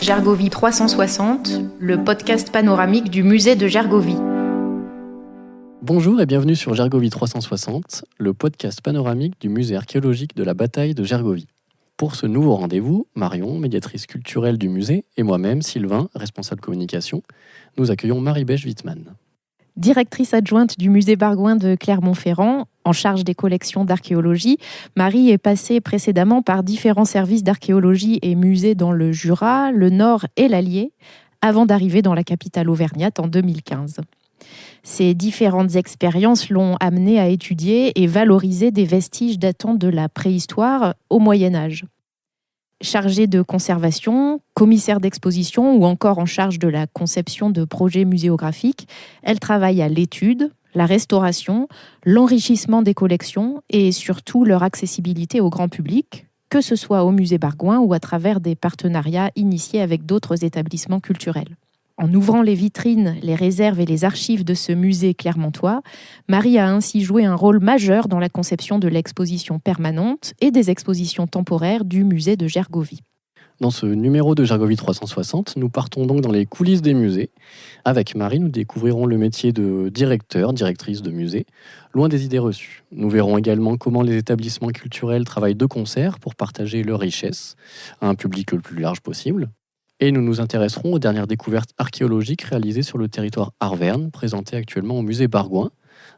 Gergovie 360, le podcast panoramique du musée de Gergovie. Bonjour et bienvenue sur Gergovie 360, le podcast panoramique du musée archéologique de la bataille de Gergovie. Pour ce nouveau rendez-vous, Marion, médiatrice culturelle du musée, et moi-même, Sylvain, responsable communication, nous accueillons Marie-Bèche Wittmann. Directrice adjointe du musée Bargouin de Clermont-Ferrand, en charge des collections d'archéologie, Marie est passée précédemment par différents services d'archéologie et musées dans le Jura, le Nord et l'Allier, avant d'arriver dans la capitale auvergnate en 2015. Ces différentes expériences l'ont amenée à étudier et valoriser des vestiges datant de la préhistoire au Moyen-Âge. Chargée de conservation, commissaire d'exposition ou encore en charge de la conception de projets muséographiques, elle travaille à l'étude, la restauration, l'enrichissement des collections et surtout leur accessibilité au grand public, que ce soit au musée Bargouin ou à travers des partenariats initiés avec d'autres établissements culturels. En ouvrant les vitrines, les réserves et les archives de ce musée clermontois, Marie a ainsi joué un rôle majeur dans la conception de l'exposition permanente et des expositions temporaires du musée de Gergovie. Dans ce numéro de Gergovie 360, nous partons donc dans les coulisses des musées. Avec Marie, nous découvrirons le métier de directrice de musée, loin des idées reçues. Nous verrons également comment les établissements culturels travaillent de concert pour partager leurs richesses à un public le plus large possible. Et nous nous intéresserons aux dernières découvertes archéologiques réalisées sur le territoire arverne, présentées actuellement au musée Bargouin,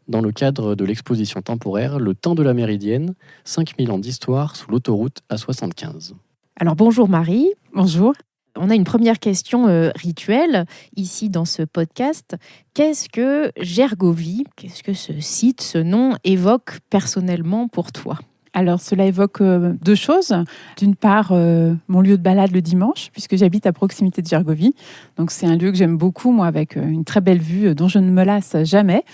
dans le cadre de l'exposition temporaire Le temps de la Méridienne, 5000 ans d'histoire sous l'autoroute A75. Alors bonjour Marie. Bonjour. On a une première question rituelle ici dans ce podcast. Qu'est-ce que Gergovie, qu'est-ce que ce site, ce nom évoque personnellement pour toi ? Alors, cela évoque deux choses. D'une part, mon lieu de balade le dimanche, puisque j'habite à proximité de Gergovie. Donc, c'est un lieu que j'aime beaucoup, moi, avec une très belle vue dont je ne me lasse jamais.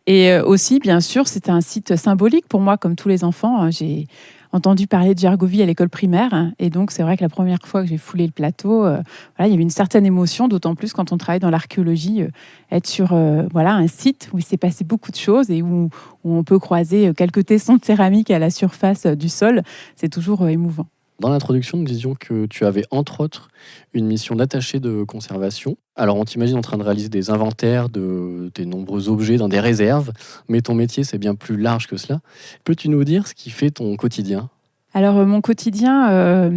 Et aussi, bien sûr, c'est un site symbolique pour moi, comme tous les enfants. J'ai entendu parler de Gergovie à l'école primaire. Et donc, c'est vrai que la première fois que j'ai foulé le plateau, il y avait une certaine émotion, d'autant plus quand on travaille dans l'archéologie, être sur un site où il s'est passé beaucoup de choses et où on peut croiser quelques tessons de céramique à la surface du sol. C'est toujours émouvant. Dans l'introduction, nous disions que tu avais entre autres une mission d'attaché de conservation. Alors on t'imagine en train de réaliser des inventaires de tes nombreux objets dans des réserves, mais ton métier c'est bien plus large que cela. Peux-tu nous dire ce qui fait ton quotidien ? Alors mon quotidien,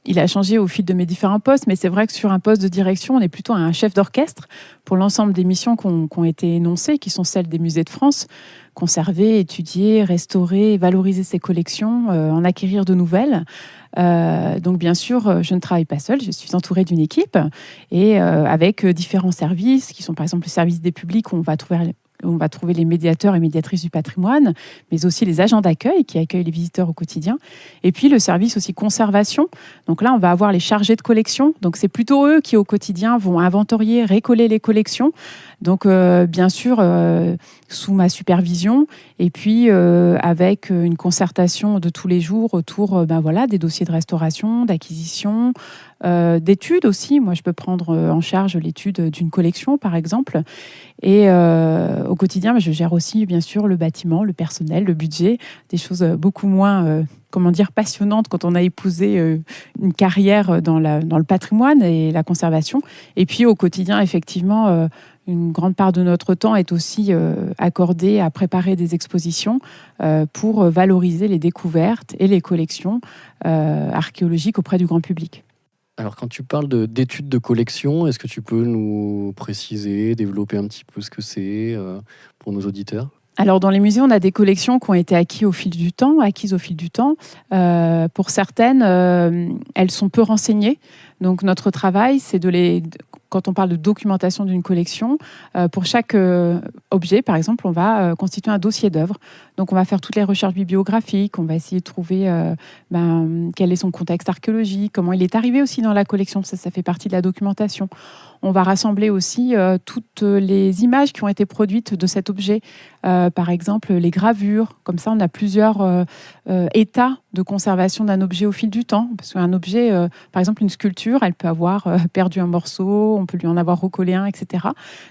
il a changé au fil de mes différents postes, mais c'est vrai que sur un poste de direction, on est plutôt un chef d'orchestre pour l'ensemble des missions qui ont été énoncées, qui sont celles des musées de France. Conserver, étudier, restaurer, valoriser ses collections, en acquérir de nouvelles. Donc bien sûr, je ne travaille pas seule, je suis entourée d'une équipe et avec différents services qui sont par exemple le service des publics où on va trouver les médiateurs et médiatrices du patrimoine, mais aussi les agents d'accueil qui accueillent les visiteurs au quotidien. Et puis le service aussi conservation. Donc là, on va avoir les chargés de collection. Donc c'est plutôt eux qui au quotidien vont inventorier, récoller les collections. Donc bien sûr, sous ma supervision et puis avec une concertation de tous les jours autour des dossiers de restauration, d'acquisition, d'études aussi. Moi, je peux prendre en charge l'étude d'une collection, par exemple. Et au quotidien, je gère aussi, bien sûr, le bâtiment, le personnel, le budget, des choses beaucoup moins passionnantes quand on a épousé une carrière dans le patrimoine et la conservation. Et puis, au quotidien, effectivement, une grande part de notre temps est aussi accordée à préparer des expositions pour valoriser les découvertes et les collections archéologiques auprès du grand public. Alors quand tu parles d'études de collection, est-ce que tu peux nous préciser, développer un petit peu ce que c'est pour nos auditeurs ? Alors dans les musées, on a des collections qui ont été acquises au fil du temps. Pour certaines, elles sont peu renseignées. Donc notre travail, c'est quand on parle de documentation d'une collection, pour chaque objet, par exemple, on va constituer un dossier d'œuvre. Donc on va faire toutes les recherches bibliographiques, on va essayer de trouver quel est son contexte archéologique, comment il est arrivé aussi dans la collection, ça fait partie de la documentation. On va rassembler aussi toutes les images qui ont été produites de cet objet par exemple les gravures. Comme ça, on a plusieurs états de conservation d'un objet au fil du temps. Parce qu'un objet, par exemple une sculpture, elle peut avoir perdu un morceau, on peut lui en avoir recollé un, etc.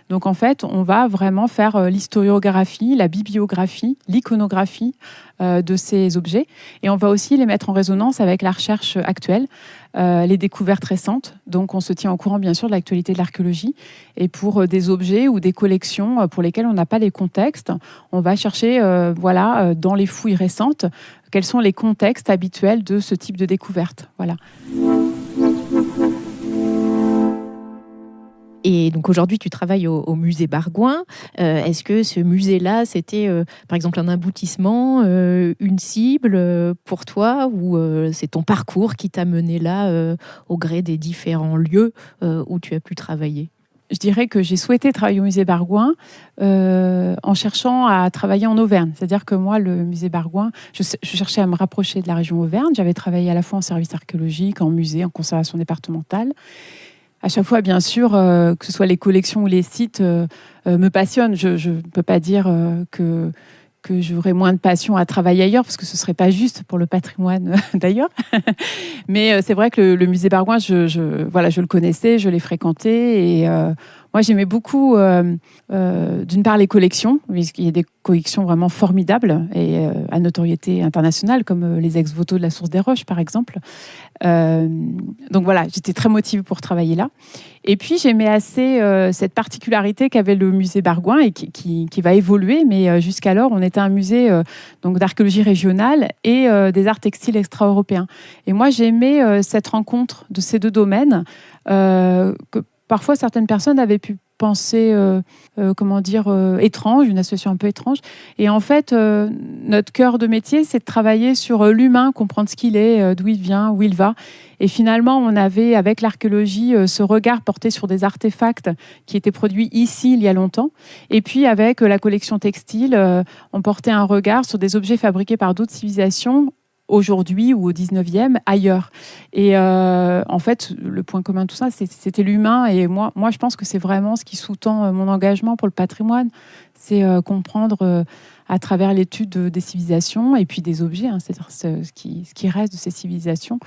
Donc en fait, on va vraiment faire l'historiographie, la bibliographie, l'iconographie de ces objets. Et on va aussi les mettre en résonance avec la recherche actuelle, les découvertes récentes. Donc on se tient au courant bien sûr de l'actualité de l'archéologie. Et pour des objets ou des collections pour lesquelles on n'a pas les contextes, on va chercher dans les fouilles récentes quels sont les contextes habituels de ce type de découverte. Voilà. Et donc aujourd'hui, tu travailles au musée Bargouin. Est-ce que ce musée-là, c'était par exemple un aboutissement, une cible pour toi, ou c'est ton parcours qui t'a mené là au gré des différents lieux où tu as pu travailler ? Je dirais que j'ai souhaité travailler au musée Bargouin en cherchant à travailler en Auvergne. C'est-à-dire que moi, le musée Bargouin, je cherchais à me rapprocher de la région Auvergne. J'avais travaillé à la fois en service archéologique, en musée, en conservation départementale. À chaque fois, bien sûr, que ce soit les collections ou les sites, me passionnent. Je ne peux pas dire que j'aurais moins de passion à travailler ailleurs, parce que ce ne serait pas juste pour le patrimoine d'ailleurs. Mais c'est vrai que le musée Bargouin, je le connaissais, je l'ai fréquenté. Et moi, j'aimais beaucoup, d'une part, les collections, puisqu'il y a des collections vraiment formidables et à notoriété internationale, comme les ex-voto de la Source des Roches, par exemple. Donc voilà, j'étais très motivée pour travailler là. Et puis j'aimais assez cette particularité qu'avait le musée Bargouin et qui va évoluer, mais jusqu'alors on était un musée donc d'archéologie régionale et des arts textiles extra-européens. Et moi j'aimais cette rencontre de ces deux domaines que parfois certaines personnes avaient pu penser étrange, une association un peu étrange. Et en fait, notre cœur de métier, c'est de travailler sur l'humain, comprendre ce qu'il est, d'où il vient, où il va. Et finalement, on avait, avec l'archéologie, ce regard porté sur des artefacts qui étaient produits ici, il y a longtemps. Et puis, avec la collection textile, on portait un regard sur des objets fabriqués par d'autres civilisations, aujourd'hui ou au 19e, ailleurs. Et en fait, le point commun de tout ça, c'était l'humain. Et moi, je pense que c'est vraiment ce qui sous-tend mon engagement pour le patrimoine. C'est comprendre à travers l'étude des civilisations et puis des objets, c'est-à-dire ce qui reste de ces civilisations,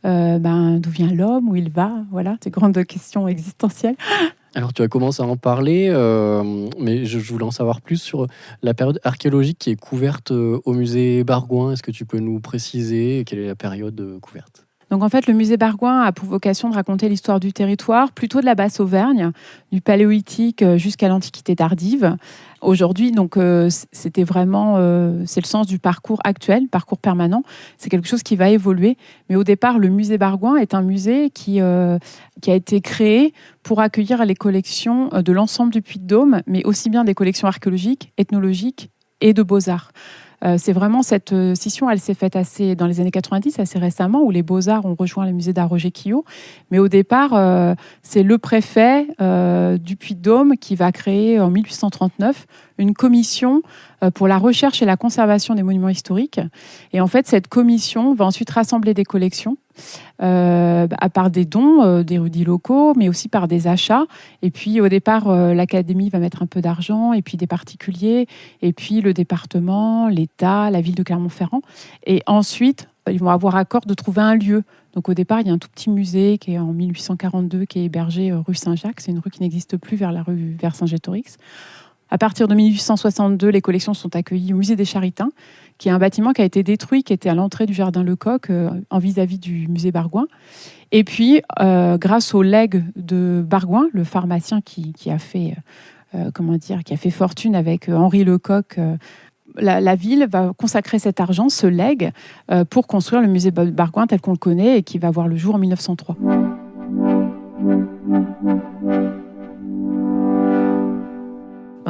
d'où vient l'homme, où il va, voilà, ces grandes questions existentielles. Alors tu as commencé à en parler, mais je voulais en savoir plus sur la période archéologique qui est couverte au musée Bargouin. Est-ce que tu peux nous préciser quelle est la période couverte ? Donc en fait, le musée Bargouin a pour vocation de raconter l'histoire du territoire, plutôt de la Basse-Auvergne, du Paléolithique jusqu'à l'Antiquité tardive. Aujourd'hui, donc, c'était vraiment, c'est le sens du parcours actuel, parcours permanent. C'est quelque chose qui va évoluer. Mais au départ, le musée Bargouin est un musée qui a été créé pour accueillir les collections de l'ensemble du Puy-de-Dôme, mais aussi bien des collections archéologiques, ethnologiques et de beaux-arts. C'est vraiment cette scission, elle s'est faite dans les années 90, assez récemment, où les Beaux-Arts ont rejoint le musée d'art Roger Quillot. Mais au départ, c'est le préfet du Puy-de-Dôme qui va créer en 1839 une commission pour la recherche et la conservation des monuments historiques. Et en fait, cette commission va ensuite rassembler des collections à part des dons d'érudits locaux, mais aussi par des achats. Et puis, au départ, l'Académie va mettre un peu d'argent, et puis des particuliers, et puis le département, l'État, la ville de Clermont-Ferrand. Et ensuite, ils vont avoir accord de trouver un lieu. Donc, au départ, il y a un tout petit musée qui est en 1842, qui est hébergé rue Saint-Jacques. C'est une rue qui n'existe plus vers Saint-Gétorix. À partir de 1862, les collections sont accueillies au musée des Charitins, qui est un bâtiment qui a été détruit, qui était à l'entrée du jardin Lecoq, en vis-à-vis du musée Bargouin. Et puis, grâce au legs de Bargouin, le pharmacien qui a fait fortune avec Henri Lecoq, la ville va consacrer cet argent, ce legs, pour construire le musée Bargouin tel qu'on le connaît et qui va voir le jour en 1903.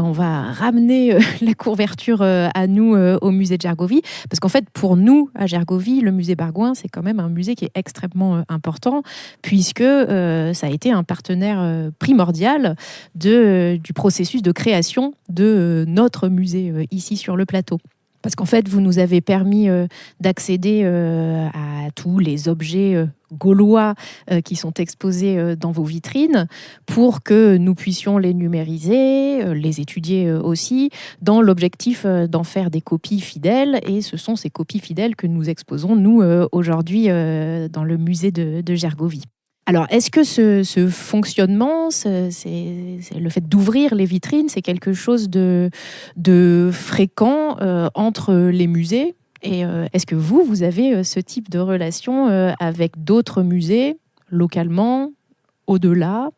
On va ramener la couverture à nous au musée de Gergovie, parce qu'en fait, pour nous, à Gergovie, le musée Bargouin, c'est quand même un musée qui est extrêmement important, puisque ça a été un partenaire primordial du processus de création de notre musée ici sur le plateau. Parce qu'en fait, vous nous avez permis d'accéder à tous les objets gaulois qui sont exposés dans vos vitrines pour que nous puissions les numériser, les étudier aussi, dans l'objectif d'en faire des copies fidèles. Et ce sont ces copies fidèles que nous exposons, nous, aujourd'hui, dans le musée de Gergovie. Alors, est-ce que ce fonctionnement, c'est le fait d'ouvrir les vitrines, c'est quelque chose de fréquent entre les musées? Et est-ce que vous avez ce type de relation avec d'autres musées, localement, au-delà?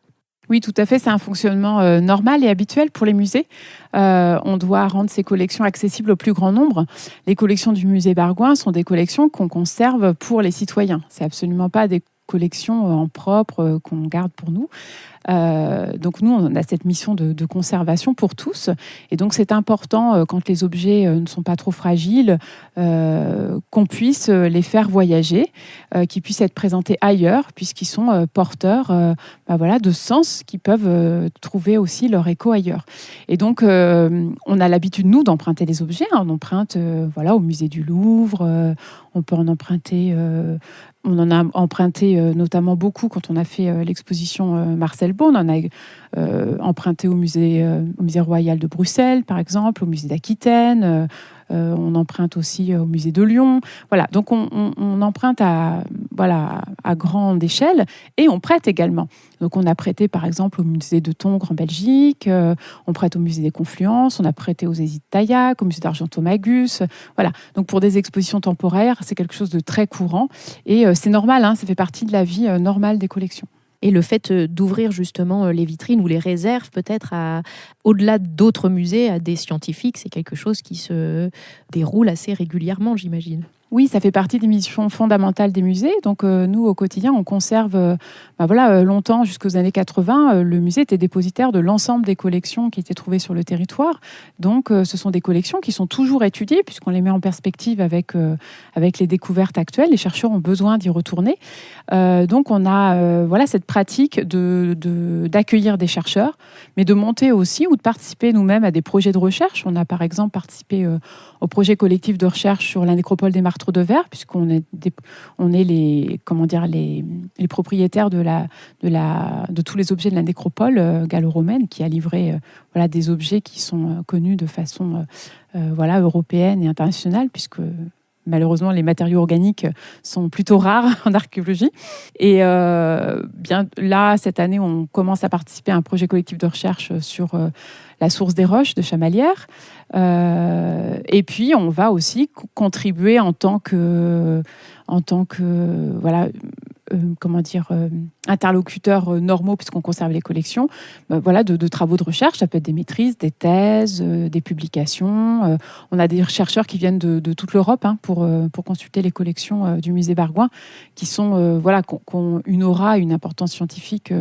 Oui, tout à fait. C'est un fonctionnement normal et habituel pour les musées. On doit rendre ces collections accessibles au plus grand nombre. Les collections du musée Bargouin sont des collections qu'on conserve pour les citoyens. C'est absolument pas des collections en propre qu'on garde pour nous. Donc nous, on a cette mission de conservation pour tous. Et donc c'est important, quand les objets ne sont pas trop fragiles, qu'on puisse les faire voyager, qu'ils puissent être présentés ailleurs, puisqu'ils sont porteurs de sens qui peuvent trouver aussi leur écho ailleurs. Et donc, on a l'habitude, nous, d'emprunter des objets. On emprunte au musée du Louvre, on peut en emprunter... On en a emprunté notamment beaucoup quand on a fait l'exposition Marcel Beau. On en a emprunté au musée royal de Bruxelles, par exemple, au musée d'Aquitaine. On emprunte aussi au musée de Lyon. Voilà, donc on emprunte à grande échelle et on prête également. Donc on a prêté par exemple au musée de Tongres en Belgique, on prête au musée des Confluences, on a prêté aux Hésites Taillac, au musée d'Argentomagus. Voilà, donc pour des expositions temporaires, c'est quelque chose de très courant et c'est normal, ça fait partie de la vie normale des collections. Et le fait d'ouvrir justement les vitrines ou les réserves peut-être au-delà d'autres musées à des scientifiques, c'est quelque chose qui se déroule assez régulièrement, j'imagine. Oui, ça fait partie des missions fondamentales des musées. Donc nous, au quotidien, on conserve longtemps, jusqu'aux années 80, le musée était dépositaire de l'ensemble des collections qui étaient trouvées sur le territoire. Donc ce sont des collections qui sont toujours étudiées puisqu'on les met en perspective avec les découvertes actuelles. Les chercheurs ont besoin d'y retourner. Donc on a cette pratique d'accueillir des chercheurs, mais de monter aussi ou de participer nous-mêmes à des projets de recherche. On a par exemple participé au projet collectif de recherche sur la nécropole des Marteaux de Verre, puisqu'on est les propriétaires de tous les objets de la nécropole gallo-romaine, qui a livré des objets qui sont connus de façon européenne et internationale, puisque malheureusement, les matériaux organiques sont plutôt rares en archéologie. Et bien là, cette année, on commence à participer à un projet collectif de recherche sur la source des roches de Chamalières. Et puis, on va aussi contribuer en tant que interlocuteurs normaux, puisqu'on conserve les collections, de travaux de recherche. Ça peut être des maîtrises, des thèses, des publications. On a des chercheurs qui viennent de toute l'Europe pour consulter les collections du musée Bargouin, qui sont qui ont une aura, une importance scientifique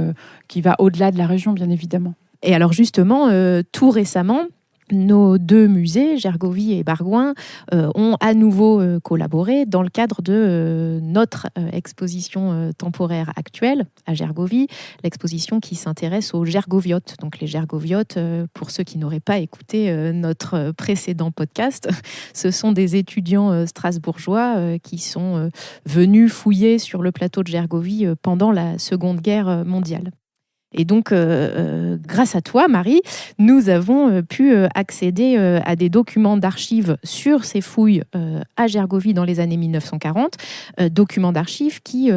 qui va au-delà de la région, bien évidemment. Et alors justement, tout récemment, nos deux musées, Gergovie et Bargouin, ont à nouveau collaboré dans le cadre de notre exposition temporaire actuelle à Gergovie, l'exposition qui s'intéresse aux gergoviotes. Donc les gergoviotes, pour ceux qui n'auraient pas écouté notre précédent podcast, ce sont des étudiants strasbourgeois qui sont venus fouiller sur le plateau de Gergovie pendant la Seconde Guerre mondiale. Et donc, grâce à toi, Marie, nous avons pu accéder à des documents d'archives sur ces fouilles à Gergovie dans les années 1940, documents d'archives qui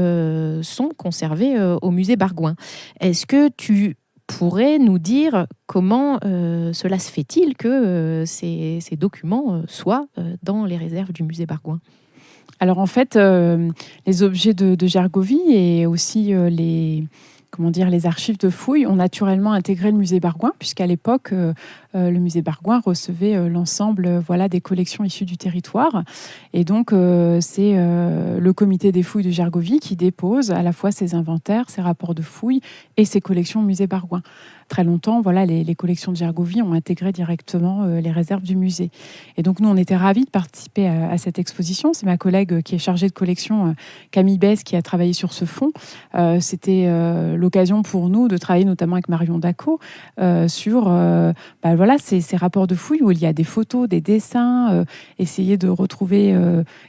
sont conservés au musée Bargouin. Est-ce que tu pourrais nous dire comment cela se fait-il que ces documents soient dans les réserves du musée Bargouin ? Alors en fait, les objets de Gergovie et aussi les archives de fouilles ont naturellement intégré le musée Bargouin, puisqu'à l'époque, le musée Bargouin recevait l'ensemble des collections issues du territoire. Et donc, c'est le comité des fouilles de Gergovie qui dépose à la fois ses inventaires, ses rapports de fouilles et ses collections au musée Bargouin. très longtemps, voilà, les collections de Gergovie ont intégré directement les réserves du musée. Et donc nous, on était ravis de participer à cette exposition. C'est ma collègue qui est chargée de collection, Camille Besse, qui a travaillé sur ce fonds. C'était l'occasion pour nous de travailler notamment avec Marion Dacot sur voilà, ces rapports de fouilles où il y a des photos, des dessins, essayer de retrouver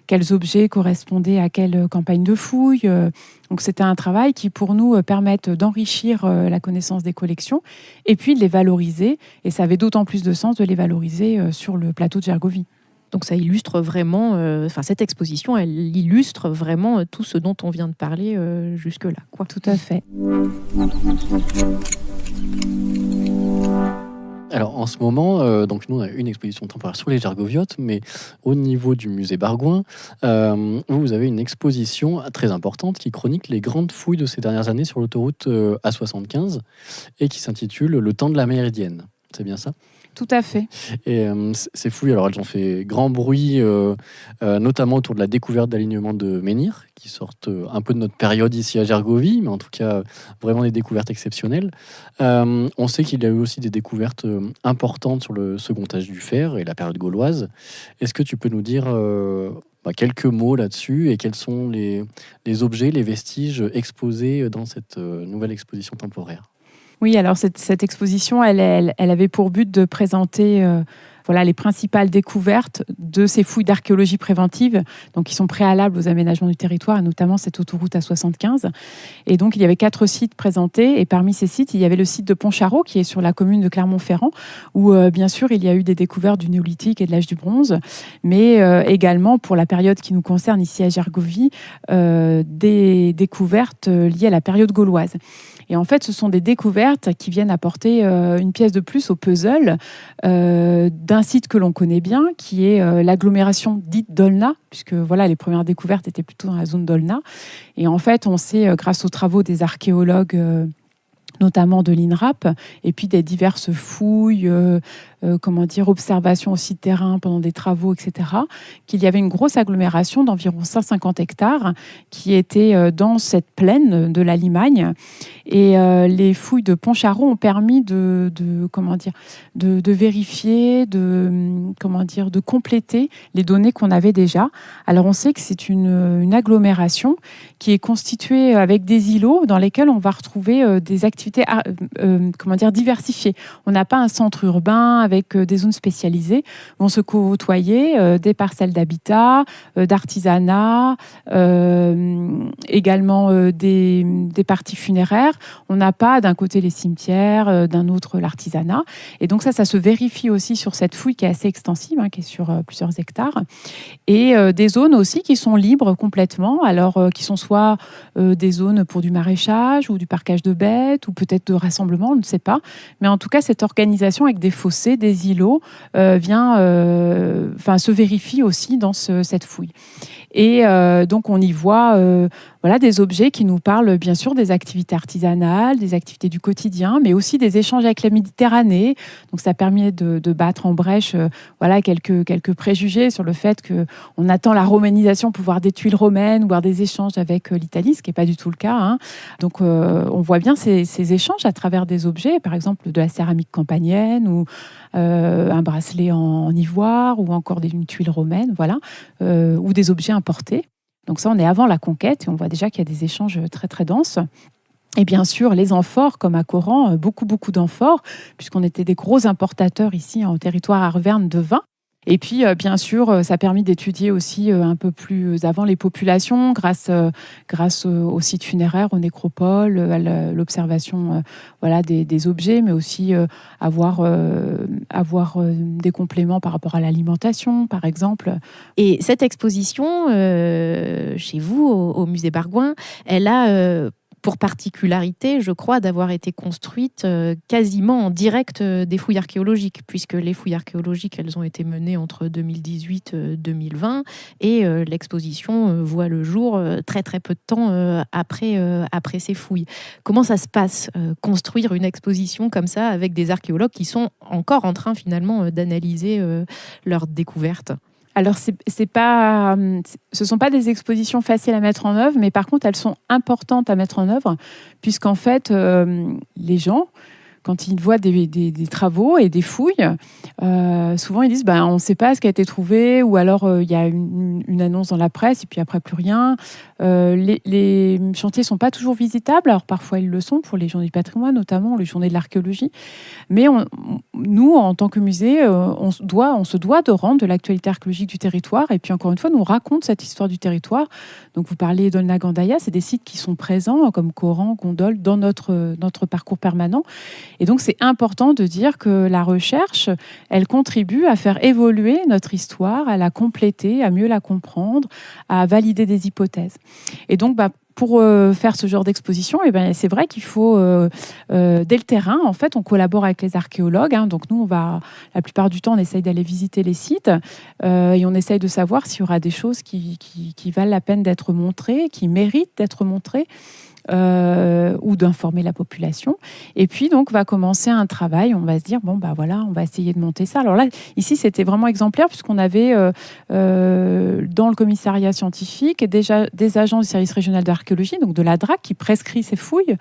quels objets correspondaient à quelle campagne de fouilles. Donc c'était un travail qui pour nous permette d'enrichir la connaissance des collections et puis de les valoriser. Et ça avait d'autant plus de sens de les valoriser sur le plateau de Gergovie. Donc ça illustre vraiment, cette exposition, elle illustre vraiment tout ce dont on vient de parler jusque-là, quoi. Tout à fait. Alors en ce moment, donc nous on a une exposition temporaire sur les Gergoviotes, mais au niveau du musée Bargouin, vous avez une exposition très importante qui chronique les grandes fouilles de ces dernières années sur l'autoroute A75 et qui s'intitule Le temps de la Méridienne. C'est bien ça ? Tout à fait. Et ces fouilles, alors elles ont fait grand bruit, notamment autour de la découverte d'alignements de menhirs, qui sortent un peu de notre période ici à Gergovie, mais en tout cas vraiment des découvertes exceptionnelles. On sait qu'il y a eu aussi des découvertes importantes sur le second âge du fer et la période gauloise. Est-ce que tu peux nous dire quelques mots là-dessus et quels sont les objets, les vestiges exposés dans cette nouvelle exposition temporaire ? Oui, alors cette exposition, elle avait pour but de présenter les principales découvertes de ces fouilles d'archéologie préventive, donc qui sont préalables aux aménagements du territoire, et notamment cette autoroute A75. Et donc, il y avait 4 sites présentés, et parmi ces sites, il y avait le site de Pontcharrault, qui est sur la commune de Clermont-Ferrand, où, bien sûr, il y a eu des découvertes du néolithique et de l'âge du bronze, mais également, pour la période qui nous concerne ici à Gergovie, des découvertes liées à la période gauloise. Et en fait, ce sont des découvertes qui viennent apporter une pièce de plus au puzzle d'un site que l'on connaît bien, qui est l'agglomération dite d'Olna, puisque voilà, les premières découvertes étaient plutôt dans la zone d'Olna. Et en fait, on sait, grâce aux travaux des archéologues, notamment de l'INRAP, et puis des diverses fouilles, observations aussi de terrain pendant des travaux, etc., qu'il y avait une grosse agglomération d'environ 150 hectares qui était dans cette plaine de la Limagne. Et les fouilles de Pontcharrault ont permis de vérifier, de compléter les données qu'on avait déjà. Alors on sait que c'est une agglomération qui est constituée avec des îlots dans lesquels on va retrouver des activités diversifiées. On n'a pas un centre urbain avec des zones spécialisées, vont se côtoyer des parcelles d'habitat, d'artisanat, également des parties funéraires. On n'a pas d'un côté les cimetières, d'un autre l'artisanat. Et donc ça se vérifie aussi sur cette fouille qui est assez extensive, qui est sur plusieurs hectares. Et des zones aussi qui sont libres complètement, alors qui sont soit des zones pour du maraîchage ou du parquage de bêtes, ou peut-être de rassemblement, on ne sait pas. Mais en tout cas, cette organisation avec des fossés, des îlots, se vérifie aussi dans cette fouille. Et donc, on y voit des objets qui nous parlent bien sûr des activités artisanales, des activités du quotidien, mais aussi des échanges avec la Méditerranée. Donc, ça permet de battre en brèche quelques préjugés sur le fait qu'on attend la romanisation pour voir des tuiles romaines ou voir des échanges avec l'Italie, ce qui n'est pas du tout le cas. Donc, on voit bien ces échanges à travers des objets, par exemple de la céramique campanienne ou un bracelet en ivoire ou encore une tuile romaine, ou des objets importés. Donc ça, on est avant la conquête et on voit déjà qu'il y a des échanges très très denses. Et bien sûr, les amphores, comme à Coran, beaucoup d'amphores, puisqu'on était des gros importateurs ici en territoire arverne de vin. Et puis, bien sûr, ça a permis d'étudier aussi un peu plus avant les populations grâce aux sites funéraires, aux nécropoles, à l'observation des objets, mais aussi avoir des compléments par rapport à l'alimentation, par exemple. Et cette exposition, chez vous, au musée Bargouin, elle a... pour particularité, je crois, d'avoir été construite quasiment en direct des fouilles archéologiques, puisque les fouilles archéologiques, elles ont été menées entre 2018 et 2020, et l'exposition voit le jour très très peu de temps après ces fouilles. Comment ça se passe, construire une exposition comme ça avec des archéologues qui sont encore en train finalement d'analyser leurs découvertes ? Alors, ce sont pas des expositions faciles à mettre en œuvre, mais par contre, elles sont importantes à mettre en œuvre, puisqu'en fait, les gens, quand ils voient des travaux et des fouilles, souvent ils disent on ne sait pas ce qui a été trouvé, ou alors il y a une annonce dans la presse et puis après plus rien. Les chantiers ne sont pas toujours visitables, alors parfois ils le sont pour les journées du patrimoine, notamment les journées de l'archéologie. Mais nous, en tant que musée, on se doit de rendre de l'actualité archéologique du territoire, et puis encore une fois, nous raconte cette histoire du territoire. Donc vous parlez d'Olna Gandaya, c'est des sites qui sont présents comme Coran, Gondol, dans notre parcours permanent. Et donc c'est important de dire que la recherche, elle contribue à faire évoluer notre histoire, à la compléter, à mieux la comprendre, à valider des hypothèses. Et donc pour faire ce genre d'exposition, c'est vrai qu'il faut, dès le terrain, en fait, on collabore avec les archéologues. Donc nous, la plupart du temps, on essaye d'aller visiter les sites et on essaye de savoir s'il y aura des choses qui valent la peine d'être montrées, qui méritent d'être montrées. Ou d'informer la population. Et puis, donc, va commencer un travail. On va se dire, on va essayer de monter ça. Alors là, ici, c'était vraiment exemplaire puisqu'on avait dans le commissariat scientifique déjà des agents du service régional d'archéologie, donc de la DRAC, qui prescrit ces fouilles.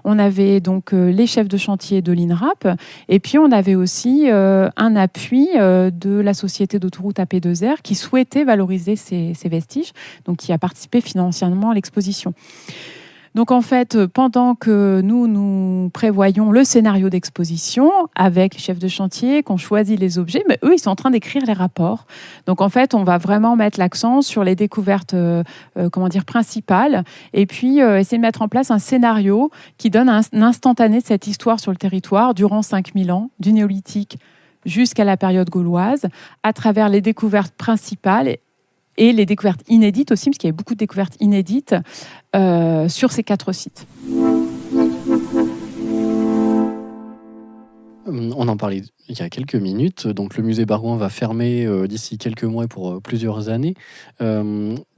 On avait donc les chefs de chantier de l'INRAP. Et puis, on avait aussi un appui de la société d'autoroute AP2R qui souhaitait valoriser ces vestiges, donc qui a participé financièrement à l'exposition. Donc en fait, pendant que nous prévoyons le scénario d'exposition avec les chefs de chantier, qu'on choisit les objets, mais eux, ils sont en train d'écrire les rapports. Donc en fait, on va vraiment mettre l'accent sur les découvertes principales, et puis essayer de mettre en place un scénario qui donne un instantané de cette histoire sur le territoire durant 5000 ans, du néolithique jusqu'à la période gauloise, à travers les découvertes principales et les découvertes inédites aussi, parce qu'il y avait beaucoup de découvertes inédites sur ces 4 sites. On en parlait il y a quelques minutes. Donc le musée Bargouin va fermer d'ici quelques mois pour plusieurs années.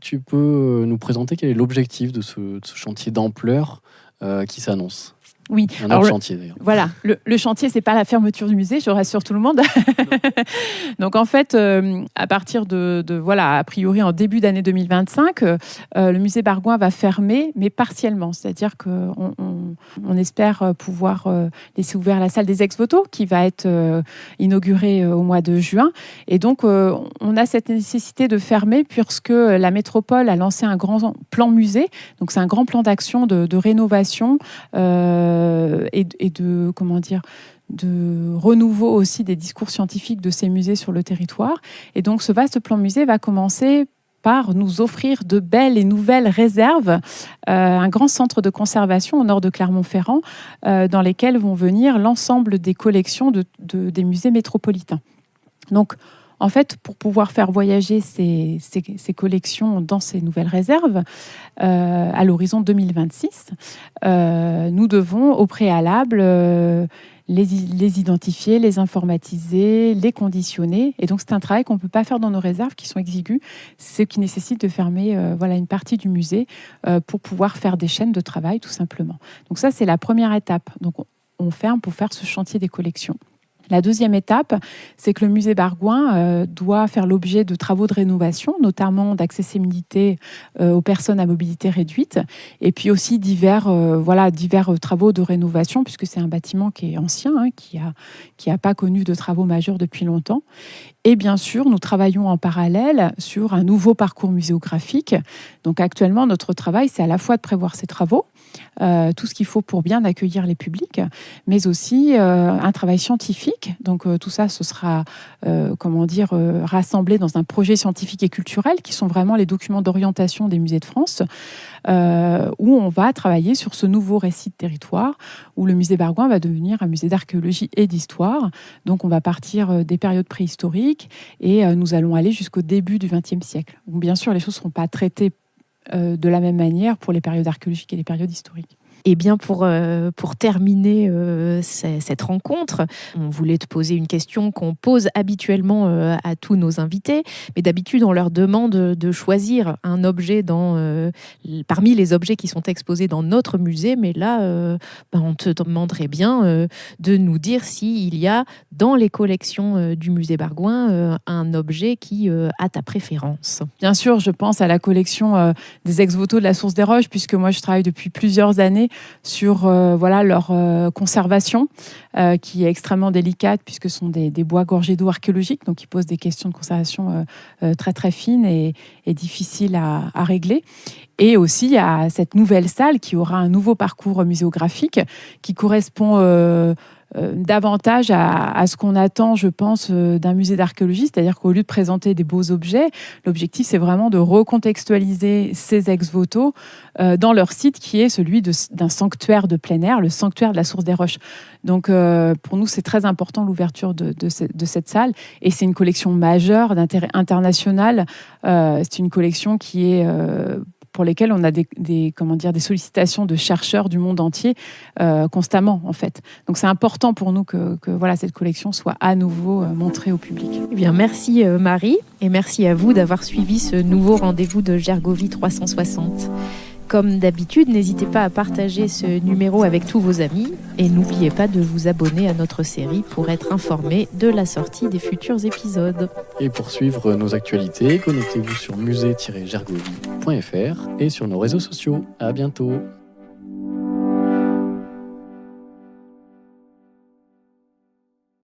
Tu peux nous présenter quel est l'objectif de ce chantier d'ampleur qui s'annonce ? Oui. Un autre chantier d'ailleurs. Voilà, le chantier, c'est pas la fermeture du musée, je rassure tout le monde. Donc en fait, à partir a priori en début d'année 2025, le musée Bargouin va fermer, mais partiellement. C'est-à-dire qu'on espère pouvoir laisser ouvert la salle des ex-voto qui va être inaugurée au mois de juin. Et donc on a cette nécessité de fermer puisque la métropole a lancé un grand plan musée. Donc c'est un grand plan d'action de rénovation et de renouveau aussi des discours scientifiques de ces musées sur le territoire. Et donc ce vaste plan musée va commencer par nous offrir de belles et nouvelles réserves, un grand centre de conservation au nord de Clermont-Ferrand, dans lesquels vont venir l'ensemble des collections des musées métropolitains. Donc, en fait, pour pouvoir faire voyager ces collections dans ces nouvelles réserves, à l'horizon 2026, nous devons au préalable les identifier, les informatiser, les conditionner. Et donc, c'est un travail qu'on ne peut pas faire dans nos réserves qui sont exiguës, ce qui nécessite de fermer une partie du musée pour pouvoir faire des chaînes de travail, tout simplement. Donc ça, c'est la première étape. Donc, on ferme pour faire ce chantier des collections. La deuxième étape, c'est que le musée Bargouin doit faire l'objet de travaux de rénovation, notamment d'accessibilité aux personnes à mobilité réduite, et puis aussi divers travaux de rénovation, puisque c'est un bâtiment qui est ancien, qui a pas connu de travaux majeurs depuis longtemps. Et bien sûr, nous travaillons en parallèle sur un nouveau parcours muséographique. Donc actuellement, notre travail, c'est à la fois de prévoir ces travaux, tout ce qu'il faut pour bien accueillir les publics, mais aussi un travail scientifique. Donc tout ça, ce sera rassemblé dans un projet scientifique et culturel qui sont vraiment les documents d'orientation des musées de France, où on va travailler sur ce nouveau récit de territoire, où le musée Bargouin va devenir un musée d'archéologie et d'histoire. Donc on va partir des périodes préhistoriques et nous allons aller jusqu'au début du XXe siècle. Donc, bien sûr, les choses ne seront pas traitées de la même manière pour les périodes archéologiques et les périodes historiques. Eh bien, pour terminer cette rencontre, on voulait te poser une question qu'on pose habituellement à tous nos invités. Mais d'habitude, on leur demande de choisir un objet parmi les objets qui sont exposés dans notre musée. Mais là, on te demanderait bien de nous dire s'il y a dans les collections du musée Bargouin un objet qui a ta préférence. Bien sûr, je pense à la collection des ex-voto de la Source des Roches, puisque moi, je travaille depuis plusieurs années sur leur conservation, qui est extrêmement délicate puisque ce sont des bois gorgés d'eau archéologique, donc qui posent des questions de conservation très très fines et difficiles à régler. Et aussi, il y a cette nouvelle salle qui aura un nouveau parcours muséographique qui correspond davantage à ce qu'on attend, je pense, d'un musée d'archéologie. C'est-à-dire qu'au lieu de présenter des beaux objets, l'objectif, c'est vraiment de recontextualiser ces ex-voto dans leur site qui est celui d'un sanctuaire de plein air, le sanctuaire de la Source des Roches. Donc, pour nous, c'est très important l'ouverture de cette salle. Et c'est une collection majeure d'intérêt international. C'est une collection qui est... pour lesquels on a des sollicitations de chercheurs du monde entier constamment, en fait. Donc, c'est important pour nous que cette collection soit à nouveau montrée au public. Eh bien, merci Marie, et merci à vous d'avoir suivi ce nouveau rendez-vous de Gergovie 360. Comme d'habitude, n'hésitez pas à partager ce numéro avec tous vos amis et n'oubliez pas de vous abonner à notre série pour être informé de la sortie des futurs épisodes. Et pour suivre nos actualités, connectez-vous sur musée-gergovie.fr et sur nos réseaux sociaux. À bientôt.